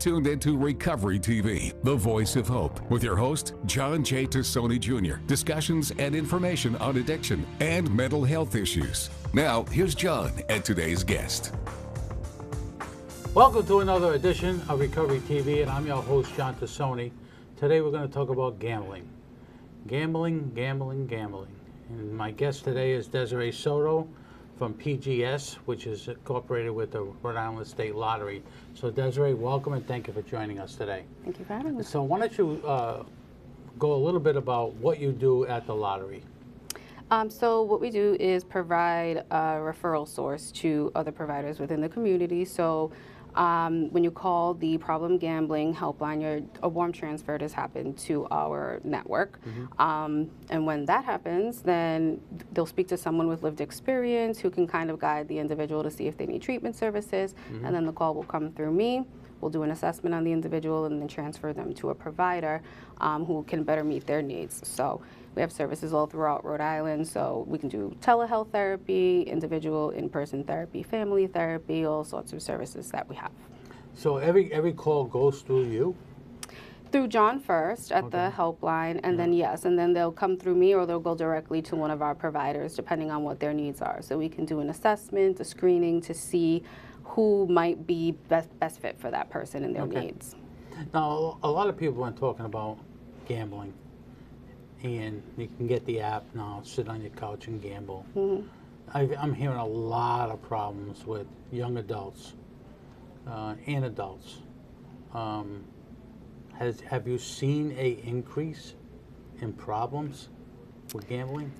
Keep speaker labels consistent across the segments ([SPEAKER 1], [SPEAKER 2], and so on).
[SPEAKER 1] tuned into Recovery TV, the voice of hope, with your host, John J. Tassoni Jr. Discussions and information on addiction and mental health issues. Now, here's John and today's guest.
[SPEAKER 2] Welcome to another edition of Recovery TV, and I'm your host, John Tassoni. Today we're going to talk about gambling. Gambling. And my guest today is Desiree Soto from PGS, which is incorporated with the Rhode Island State Lottery. So Desiree, welcome and thank you for joining us today.
[SPEAKER 3] Thank you for having me.
[SPEAKER 2] So why don't you go a little bit about what you do at the lottery?
[SPEAKER 3] So what we do is provide a referral source to other providers within the community. So when you call the Problem Gambling Helpline, a warm transfer has happened to our network. And when that happens, then they'll speak to someone with lived experience who can kind of guide the individual to see if they need treatment services. And then the call will come through me. We'll do an assessment on the individual and then transfer them to a provider who can better meet their needs. So we have services all throughout Rhode Island, so we can do telehealth therapy, individual in-person therapy, family therapy, all sorts of services that we have.
[SPEAKER 2] So every call goes through you?
[SPEAKER 3] Through John first at the helpline, and then and then they'll come through me or they'll go directly to one of our providers depending on what their needs are. So we can do an assessment, a screening to see who might be best fit for that person and their needs.
[SPEAKER 2] Now, a lot of people are talking about gambling. And you can get the app now, sit on your couch and gamble. I'm hearing a lot of problems with young adults and adults. Have you seen an increase in problems with gambling?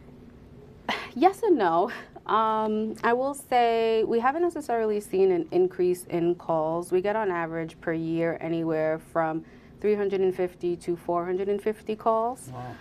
[SPEAKER 3] Yes and no. I will say we haven't necessarily seen an increase in calls. We get on average per year anywhere from 350 to 450 calls.
[SPEAKER 2] Wow.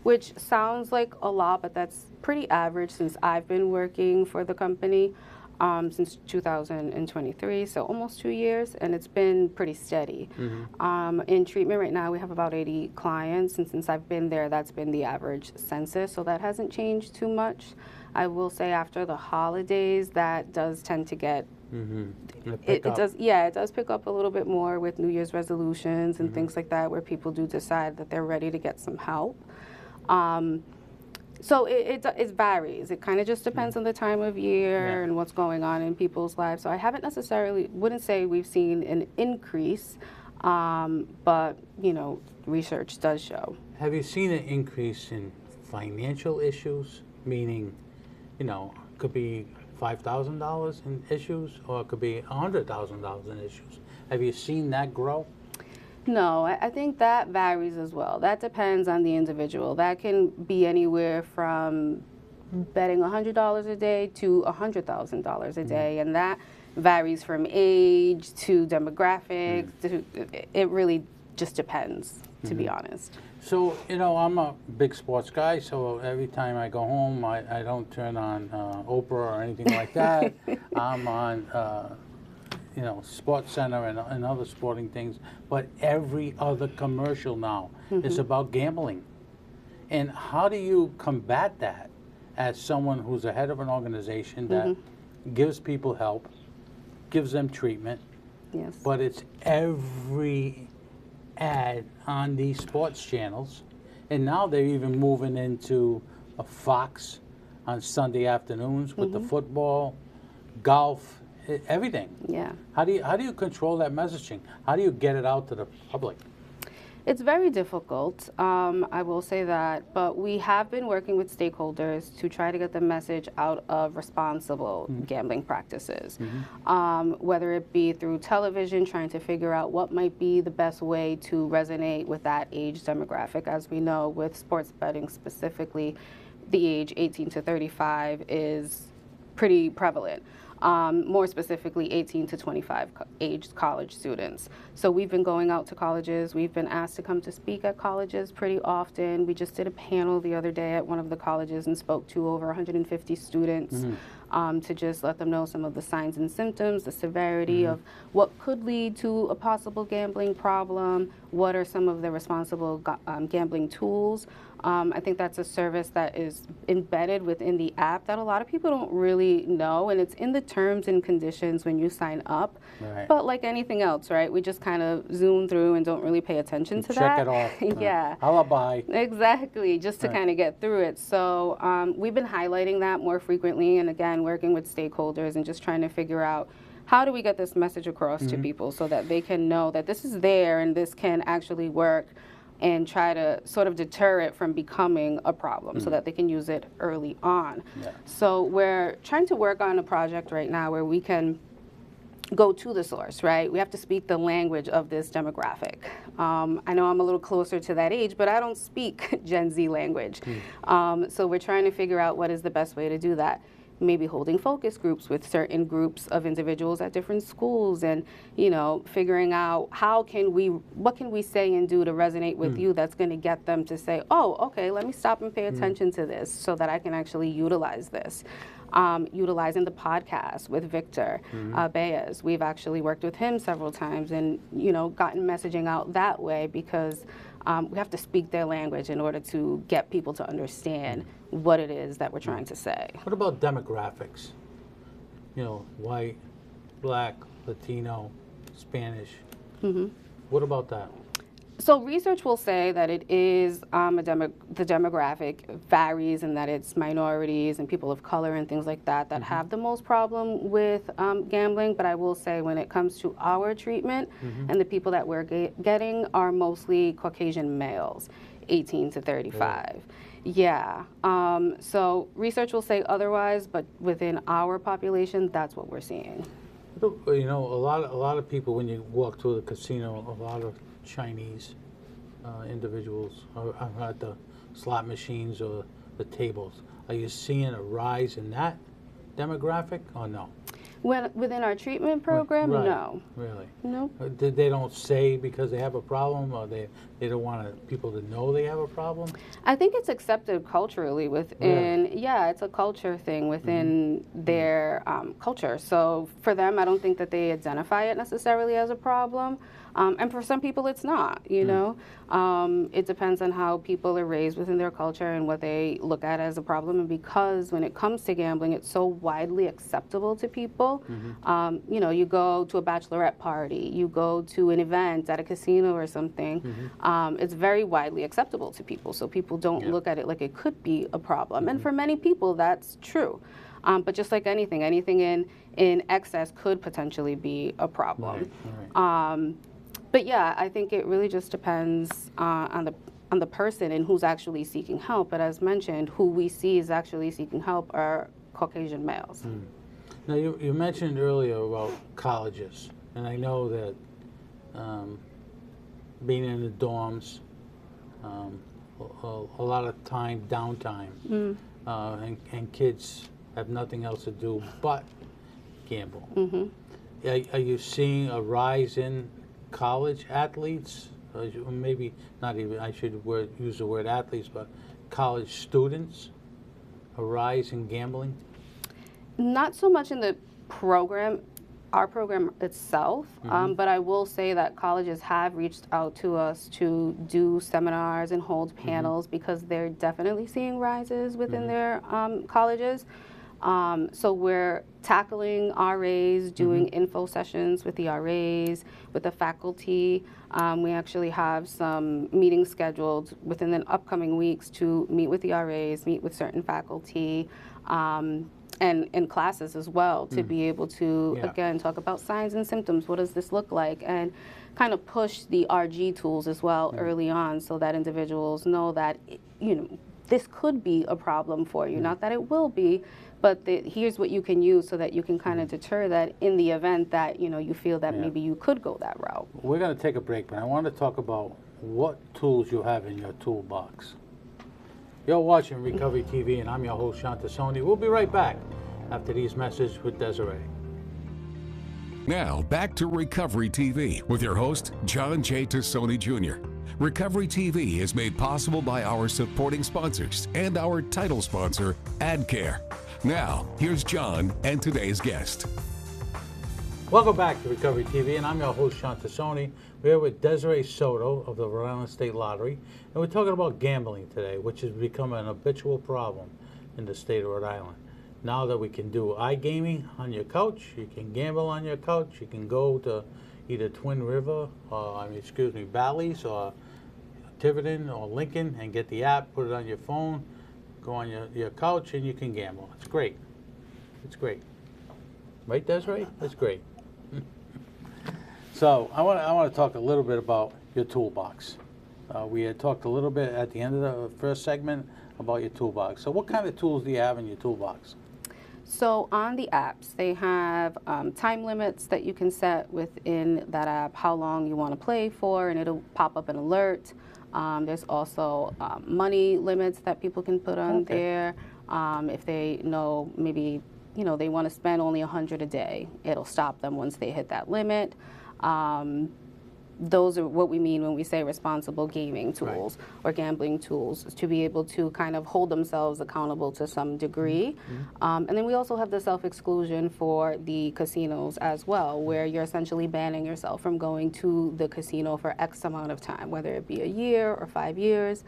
[SPEAKER 3] Which sounds like a lot, but that's pretty average since I've been working for the company since 2023, so almost 2 years, and it's been pretty steady. In treatment right now, we have about 80 clients, and since I've been there, that's been the average census, so that hasn't changed too much. I will say after the holidays, that does tend to get it does pick up a little bit more with New Year's resolutions and things like that, where people do decide that they're ready to get some help. So it varies. It kind of just depends on the time of year and what's going on in people's lives. So I wouldn't say we've seen an increase, but you know, research does show.
[SPEAKER 2] Have you seen an increase in financial issues? Meaning, you know, could be $5,000 in issues, or it could be $100,000 in issues. Have you seen that grow?
[SPEAKER 3] No, I think that varies as well. That depends on the individual. That can be anywhere from betting $100 a day to $100,000 a day, and that varies from age to demographics. It really just depends, to be honest.
[SPEAKER 2] So, you know, I'm a big sports guy, so every time I go home, I don't turn on Oprah or anything like that. I'm on, you know, Sports Center and other sporting things. But every other commercial now is about gambling. And how do you combat that as someone who's the head of an organization that gives people help, gives them treatment, but it's every ad on these sports channels, and now they're even moving into a Fox on Sunday afternoons with the football, golf, everything.
[SPEAKER 3] Yeah.
[SPEAKER 2] How do you control that messaging? How do you get it out to the public?
[SPEAKER 3] It's very difficult, I will say that, but we have been working with stakeholders to try to get the message out of responsible gambling practices, whether it be through television, trying to figure out what might be the best way to resonate with that age demographic. As we know, with sports betting specifically, the age 18 to 35 is pretty prevalent. More specifically 18 to 25 aged college students. So we've been going out to colleges. We've been asked to come to speak at colleges pretty often. We just did a panel the other day at one of the colleges and spoke to over 150 students to just let them know some of the signs and symptoms, the severity of what could lead to a possible gambling problem, what are some of the responsible gambling tools, I think that's a service that is embedded within the app that a lot of people don't really know, and it's in the terms and conditions when you sign up.
[SPEAKER 2] Right.
[SPEAKER 3] But like anything else, right? We just kind of zoom through and don't really pay attention to that.
[SPEAKER 2] Check it off.
[SPEAKER 3] Yeah.
[SPEAKER 2] Alibi.
[SPEAKER 3] Exactly, just to kind of get through it. So we've been highlighting that more frequently, and again, working with stakeholders and just trying to figure out how do we get this message across to people so that they can know that this is there and this can actually work, and try to sort of deter it from becoming a problem so that they can use it early on.
[SPEAKER 2] Yeah.
[SPEAKER 3] So we're trying to work on a project right now where we can go to the source, right? We have to speak the language of this demographic. I know I'm a little closer to that age, but I don't speak Gen Z language. So we're trying to figure out what is the best way to do that. Maybe holding focus groups with certain groups of individuals at different schools, and figuring out what can we say and do to resonate with you that's going to get them to say, oh, okay, let me stop and pay attention to this so that I can actually utilize this. Utilizing the podcast with Victor Baez. We've actually worked with him several times and gotten messaging out that way, because we have to speak their language in order to get people to understand what it is that we're trying to say.
[SPEAKER 2] What about demographics? White, black, Latino, Spanish. What about that?
[SPEAKER 3] So research will say that it is the demographic varies, and that it's minorities and people of color and things like that that have the most problem with gambling. But I will say, when it comes to our treatment and the people that we're getting are mostly Caucasian males, 18 to 35. Yeah. So research will say otherwise, but within our population, that's what we're seeing.
[SPEAKER 2] A lot of people, when you walk through the casino, a lot of Chinese individuals are at the slot machines or the tables. Are you seeing a rise in that demographic or no?
[SPEAKER 3] Within our treatment program,
[SPEAKER 2] Right.
[SPEAKER 3] no.
[SPEAKER 2] Really?
[SPEAKER 3] No.
[SPEAKER 2] They don't say because they have a problem, or they don't want people to know they have a problem?
[SPEAKER 3] I think it's accepted culturally within, it's a culture thing within their culture. So for them, I don't think that they identify it necessarily as a problem. And for some people, it's not, It depends on how people are raised within their culture and what they look at as a problem. And because when it comes to gambling, it's so widely acceptable to people. You go to a bachelorette party, you go to an event at a casino or something, it's very widely acceptable to people. So people don't look at it like it could be a problem. And for many people, that's true. But just like anything in excess could potentially be a problem.
[SPEAKER 2] Right.
[SPEAKER 3] But yeah, I think it really just depends on the person and who's actually seeking help. But as mentioned, who we see is actually seeking help are Caucasian males.
[SPEAKER 2] Now, you mentioned earlier about colleges, and I know that being in the dorms, a lot of downtime, and kids have nothing else to do but gamble. Are you seeing a rise in college athletes? Maybe not even, I should use the word athletes, but college students, a rise in gambling?
[SPEAKER 3] Not so much in the program, our program itself, but I will say that colleges have reached out to us to do seminars and hold panels because they're definitely seeing rises within their colleges. So we're tackling RAs, doing info sessions with the RAs, with the faculty. We actually have some meetings scheduled within the upcoming weeks to meet with the RAs, meet with certain faculty, and in classes as well, to be able to, again, talk about signs and symptoms. What does this look like? And kind of push the RG tools as well early on, so that individuals know that, this could be a problem for you. Not that it will be, but here's what you can use so that you can kind of deter that in the event that, you feel that maybe you could go that route.
[SPEAKER 2] We're going to take a break, but I want to talk about what tools you have in your toolbox. You're watching Recovery TV, and I'm your host, Sean Tassone. We'll be right back after these messages with Desiree.
[SPEAKER 1] Now, back to Recovery TV with your host, John J. Tassone Jr. Recovery TV is made possible by our supporting sponsors and our title sponsor, AdCare. Now, here's John and today's guest.
[SPEAKER 2] Welcome back to Recovery TV, and I'm your host, Sean Tassoni. We're here with Desiree Soto of the Rhode Island State Lottery, and we're talking about gambling today, which has become an habitual problem in the state of Rhode Island. Now that we can do iGaming on your couch, you can gamble on your couch, you can go to either Twin River, Bally's, or Tiverton, or Lincoln, and get the app, put it on your phone, go on your couch, and you can gamble. It's great. It's great. Right, Desiree? It's great. So I want to talk a little bit about your toolbox. We had talked a little bit at the end of the first segment about your toolbox. So what kind of tools do you have in your toolbox?
[SPEAKER 3] So on the apps, they have time limits that you can set within that app, how long you want to play for, and it'll pop up an alert. There's also money limits that people can put on there. If they know maybe they want to spend only $100 a day, it'll stop them once they hit that limit. Those are what we mean when we say responsible gaming tools or gambling tools, is to be able to kind of hold themselves accountable to some degree. And then we also have the self-exclusion for the casinos as well, where you're essentially banning yourself from going to the casino for X amount of time, whether it be a year or 5 years.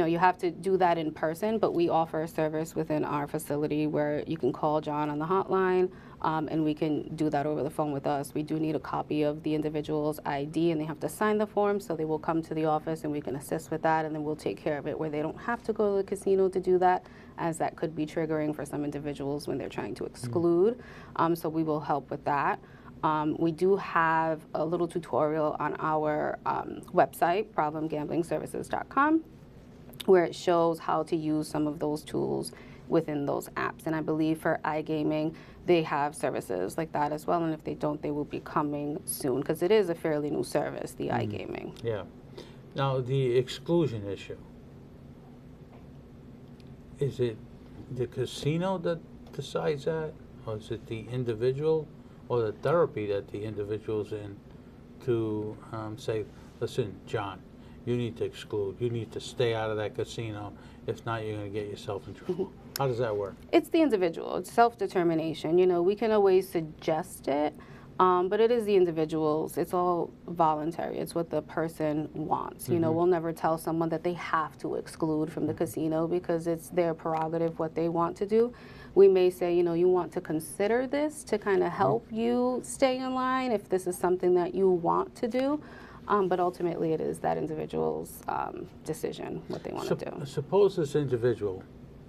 [SPEAKER 3] You have to do that in person, but we offer a service within our facility where you can call John on the hotline, and we can do that over the phone with us. We do need a copy of the individual's ID, and they have to sign the form, so they will come to the office and we can assist with that, and then we'll take care of it where they don't have to go to the casino to do that, as that could be triggering for some individuals when they're trying to exclude. So we will help with that. We do have a little tutorial on our website, problemgamblingservices.com, where it shows how to use some of those tools within those apps. And I believe for iGaming, they have services like that as well. And if they don't, they will be coming soon, because it is a fairly new service, the iGaming.
[SPEAKER 2] Yeah. Now, the exclusion issue, is it the casino that decides that, or is it the individual or the therapy that the individual's in to say, listen, John, you need to exclude. You need to stay out of that casino. If not, you're going to get yourself in trouble. How does that work?
[SPEAKER 3] It's the individual. It's self-determination. We can always suggest it, but it is the individual's. It's all voluntary. It's what the person wants. We'll never tell someone that they have to exclude from the casino, because it's their prerogative what they want to do. We may say, you want to consider this to kind of help you stay in line if this is something that you want to do. But ultimately, it is that individual's decision, what they want to do.
[SPEAKER 2] Suppose this individual,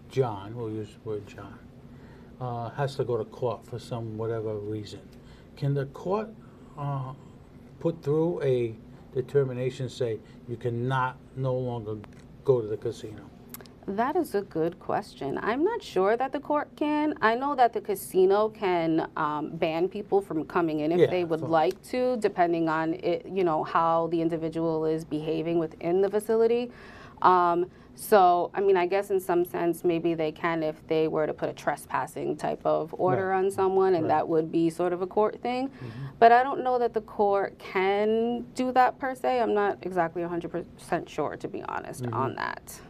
[SPEAKER 2] John, we'll use the word John, has to go to court for some whatever reason. Can the court put through a determination, say, you cannot no longer go to the casino?
[SPEAKER 3] That is a good question. I'm not sure that the court can. I know that the casino can ban people from coming in if they would like to, depending on it, how the individual is behaving within the facility. So, I guess in some sense, maybe they can if they were to put a trespassing type of order on someone, and that would be sort of a court thing. But I don't know that the court can do that per se. I'm not exactly 100% sure, to be honest, on that.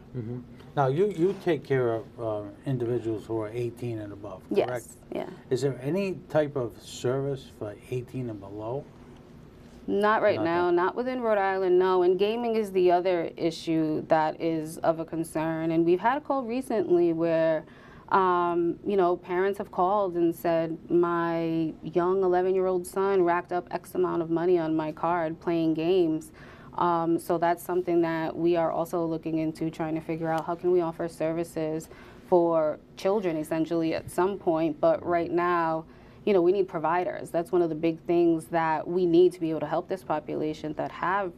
[SPEAKER 2] Now, you take care of individuals who are 18 and above, correct?
[SPEAKER 3] Yes, yeah.
[SPEAKER 2] Is there any type of service for 18 and below?
[SPEAKER 3] Not right now, not within Rhode Island, no. And gaming is the other issue that is of a concern. And we've had a call recently where, parents have called and said, my young 11-year-old son racked up X amount of money on my card playing games. So that's something that we are also looking into, trying to figure out how can we offer services for children essentially at some point. But right now, we need providers. That's one of the big things that we need to be able to help this population that have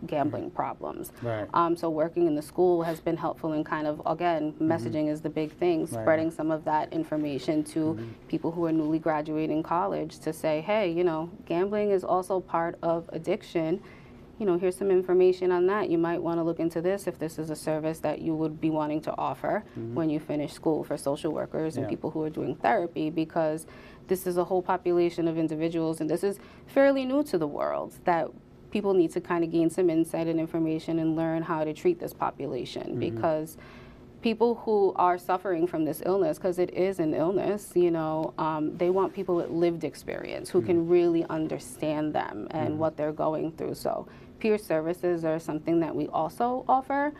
[SPEAKER 3] gambling problems.
[SPEAKER 2] Right.
[SPEAKER 3] So working in the school has been helpful in kind of, again, messaging is the big thing, spreading some of that information to people who are newly graduating college to say, hey, gambling is also part of addiction. Here's some information on that. You might want to look into this if this is a service that you would be wanting to offer when you finish school for social workers and people who are doing therapy, because this is a whole population of individuals, and this is fairly new to the world, that people need to kind of gain some insight and information and learn how to treat this population, because people who are suffering from this illness, because it is an illness, you know, they want people with lived experience who can really understand them and what they're going through. So peer services are something that we also offer,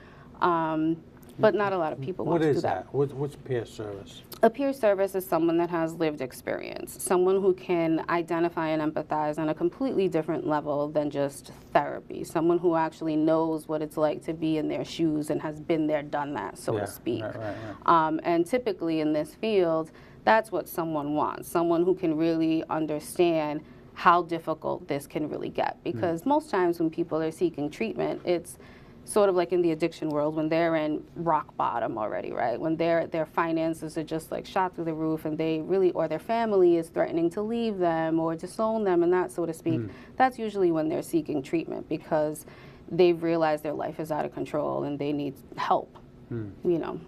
[SPEAKER 3] but not a lot of people want to do that.
[SPEAKER 2] What is that? What's peer service?
[SPEAKER 3] A peer service is someone that has lived experience, someone who can identify and empathize on a completely different level than just therapy, someone who actually knows what it's like to be in their shoes and has been there, done that, so to speak.
[SPEAKER 2] Right.
[SPEAKER 3] And typically in this field, that's what someone wants, someone who can really understand how difficult this can really get. Because most times when people are seeking treatment, it's sort of like in the addiction world when they're in rock bottom already, right? When their finances are just like shot through the roof and they really, or their family is threatening to leave them or disown them and that, so to speak. That's usually when they're seeking treatment because they've realized their life is out of control and they need help, you know.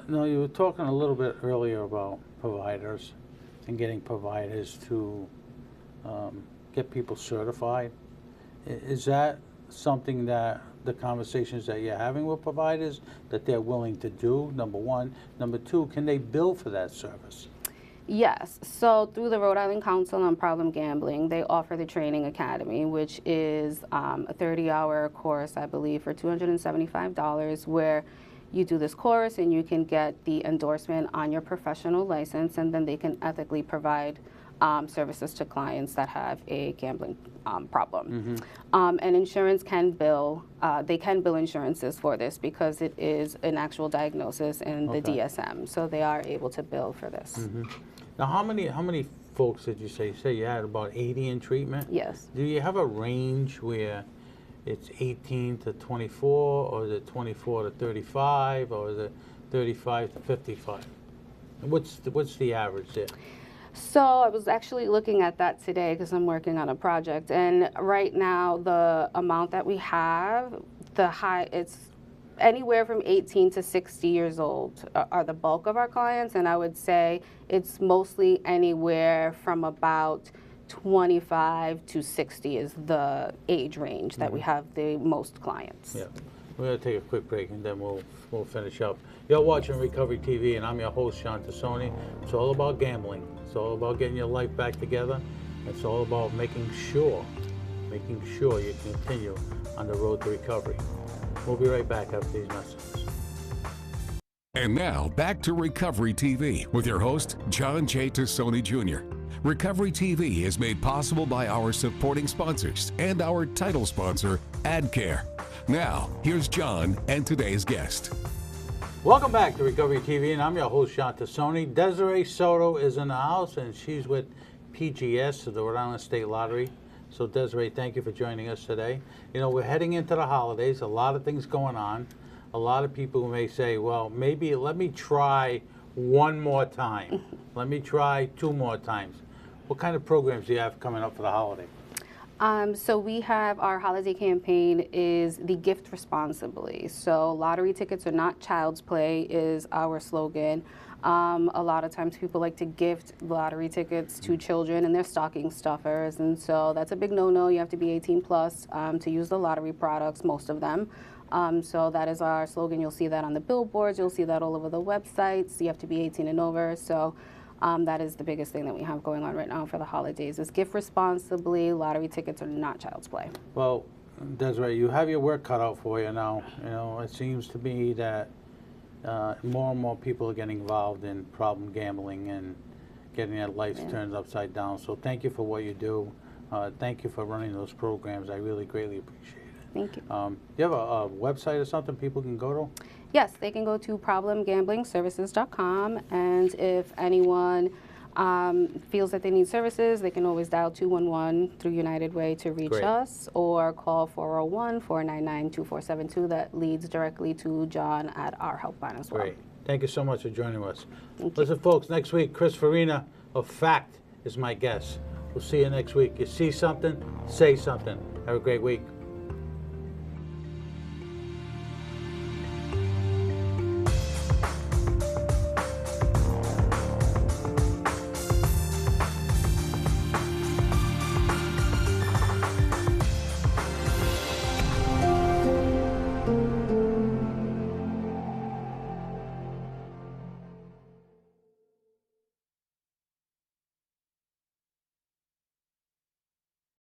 [SPEAKER 2] No, you were talking a little bit earlier about providers and getting providers to get people certified. Is that something that the conversations that you're having with providers that they're willing to do, number one? Number two, can they bill for that service?
[SPEAKER 3] Yes. So through the Rhode Island Council on Problem Gambling, they offer the Training Academy, which is a 30-hour course, I believe, for $275, where you do this course and you can get the endorsement on your professional license, and then they can ethically provide services to clients that have a gambling problem. And insurance can bill, they can bill insurances for this because it is an actual diagnosis in the DSM, so they are able to bill for this.
[SPEAKER 2] Now, how many folks did you say? You say you had about 80 in treatment?
[SPEAKER 3] Yes.
[SPEAKER 2] Do you have a range where it's 18 to 24, or is it 24 to 35, or is it 35 to 55? What's the average there?
[SPEAKER 3] So I was actually looking at that today because I'm working on a project, and right now the amount that we have, it's anywhere from 18 to 60 years old are the bulk of our clients, and I would say it's mostly anywhere from about 25 to 60 is the age range that we have the most clients.
[SPEAKER 2] Yeah. We're going to take a quick break and then we'll finish up. You're watching Recovery TV and I'm your host, John Tassoni. It's all about gambling. It's all about getting your life back together. It's all about making sure you continue on the road to recovery. We'll be right back after these messages.
[SPEAKER 1] And now, back to Recovery TV with your host, John J. Tassoni Jr. Recovery TV is made possible by our supporting sponsors and our title sponsor, AdCare. Now, here's John and today's guest.
[SPEAKER 2] Welcome back to Recovery TV, and I'm your host, John Tassoni. Desiree Soto is in the house, and she's with PGS, the Rhode Island State Lottery. So, Desiree, thank you for joining us today. You know, we're heading into the holidays, a lot of things going on. A lot of people may say, well, maybe let me try one more time. Let me try 2 more times. What kind of programs do you have coming up for the holiday?
[SPEAKER 3] So we have our holiday campaign is the gift responsibly. So lottery tickets are not child's play is our slogan. A lot of times people like to gift lottery tickets to children and they're stocking stuffers, and so that's a big no-no. You have to be 18 plus to use the lottery products, most of them. So that is our slogan. You'll see that on the billboards. You'll see that all over the websites. You have to be 18 and over. So that is the biggest thing that we have going on right now for the holidays is gift responsibly. Lottery tickets are not child's play.
[SPEAKER 2] Well, Desiree, you have your work cut out for you now. You know, it seems to me that more and more people are getting involved in problem gambling and getting their lives turned upside down. So thank you for what you do. Thank you for running those programs. I really greatly appreciate it.
[SPEAKER 3] Thank you.
[SPEAKER 2] Do you have a website or something people can go to?
[SPEAKER 3] Yes, they can go to problemgamblingservices.com, and if anyone feels that they need services, they can always dial 211 through United Way to reach us, or call 401-499-2472. That leads directly to John at our helpline as well.
[SPEAKER 2] Great. Thank you so much for joining us. Listen, folks, next week, Chris Farina of FACT is my guest. We'll see you next week. You see something, say something. Have a great week.